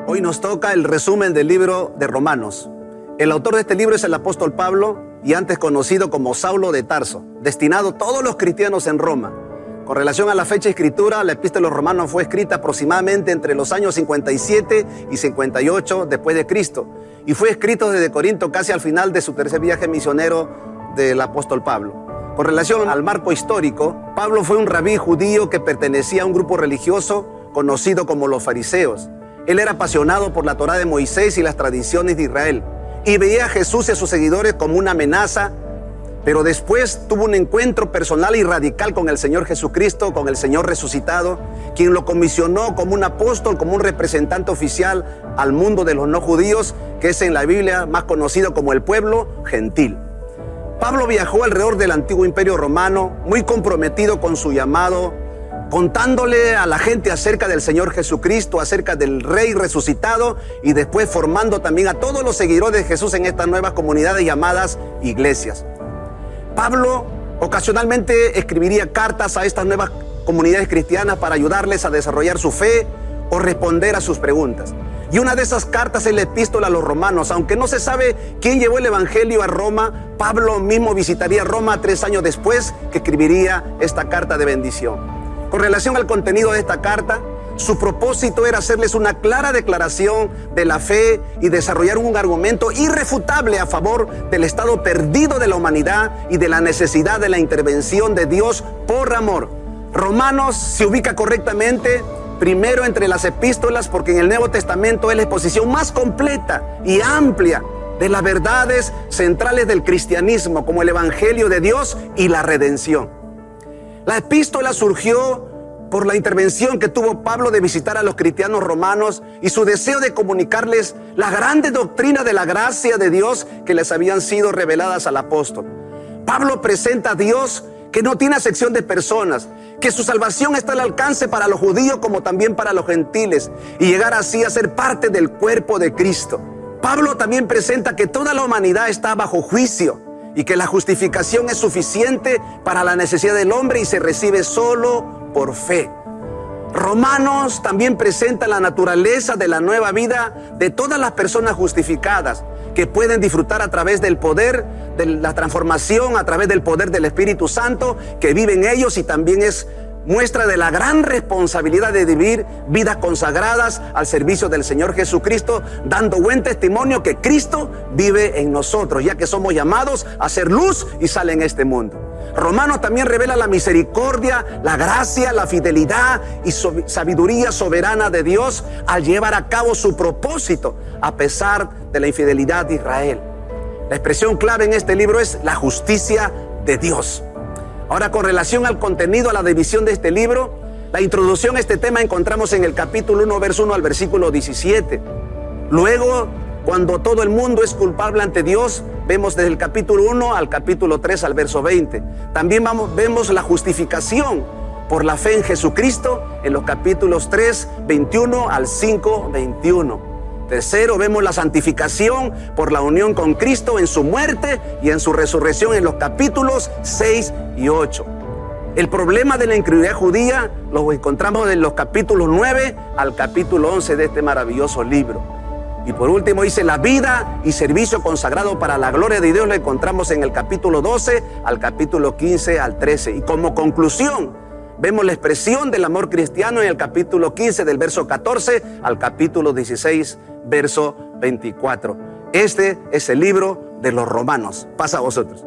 Hoy nos toca el resumen del libro de Romanos. El autor de este libro es el apóstol Pablo, y antes conocido como Saulo de Tarso, destinado a todos los cristianos en Roma. Con relación a la fecha de escritura, la epístola a los Romanos fue escrita aproximadamente entre los años 57 y 58 después de Cristo, y fue escrito desde Corinto casi al final de su tercer viaje misionero del apóstol Pablo. Con relación al marco histórico, Pablo fue un rabí judío que pertenecía a un grupo religioso conocido como los fariseos. Él era apasionado por la Torá de Moisés y las tradiciones de Israel, y veía a Jesús y a sus seguidores como una amenaza, pero después tuvo un encuentro personal y radical con el Señor Jesucristo, con el Señor resucitado, quien lo comisionó como un apóstol, como un representante oficial al mundo de los no judíos, que es en la Biblia más conocido como el pueblo gentil. Pablo viajó alrededor del antiguo imperio romano, muy comprometido con su llamado, contándole a la gente acerca del Señor Jesucristo, acerca del Rey resucitado, y después formando también a todos los seguidores de Jesús en estas nuevas comunidades llamadas iglesias. Pablo ocasionalmente escribiría cartas a estas nuevas comunidades cristianas para ayudarles a desarrollar su fe o responder a sus preguntas. Y una de esas cartas es la epístola a los romanos. Aunque no se sabe quién llevó el evangelio a Roma, Pablo mismo visitaría Roma 3 años después que escribiría esta carta de bendición. Con relación al contenido de esta carta, su propósito era hacerles una clara declaración de la fe y desarrollar un argumento irrefutable a favor del estado perdido de la humanidad y de la necesidad de la intervención de Dios por amor. Romanos se ubica correctamente primero entre las epístolas porque en el Nuevo Testamento es la exposición más completa y amplia de las verdades centrales del cristianismo, como el Evangelio de Dios y la redención. La epístola surgió por la intervención que tuvo Pablo de visitar a los cristianos romanos y su deseo de comunicarles las grandes doctrinas de la gracia de Dios que les habían sido reveladas al apóstol. Pablo presenta a Dios que no tiene acepción de personas, que su salvación está al alcance para los judíos como también para los gentiles, y llegar así a ser parte del cuerpo de Cristo. Pablo también presenta que toda la humanidad está bajo juicio y que la justificación es suficiente para la necesidad del hombre y se recibe solo por fe. Romanos también presenta la naturaleza de la nueva vida de todas las personas justificadas, que pueden disfrutar a través del poder de la transformación, a través del poder del Espíritu Santo que vive en ellos, y también es muestra de la gran responsabilidad de vivir vidas consagradas al servicio del Señor Jesucristo, dando buen testimonio que Cristo vive en nosotros, ya que somos llamados a ser luz y sal en este mundo. Romanos también revela la misericordia, la gracia, la fidelidad y sabiduría soberana de Dios al llevar a cabo su propósito a pesar de la infidelidad de Israel. La expresión clave en este libro es la justicia de Dios. Ahora, con relación al contenido, a la división de este libro, la introducción a este tema encontramos en el capítulo 1, verso 1 al versículo 17. Luego, cuando todo el mundo es culpable ante Dios, vemos desde el capítulo 1 al capítulo 3 al verso 20. También vemos la justificación por la fe en Jesucristo en los capítulos 3, 21 al 5, 21. Tercero, vemos la santificación por la unión con Cristo en su muerte y en su resurrección en los capítulos 6 y 8. El problema de la incredulidad judía lo encontramos en los capítulos 9 al capítulo 11 de este maravilloso libro. Y por último dice la vida y servicio consagrado para la gloria de Dios, lo encontramos en el capítulo 12 al capítulo 15 al 13. Y como conclusión, vemos la expresión del amor cristiano en el capítulo 15 del verso 14 al capítulo 16, verso 24. Este es el libro de los Romanos. Pasa a vosotros.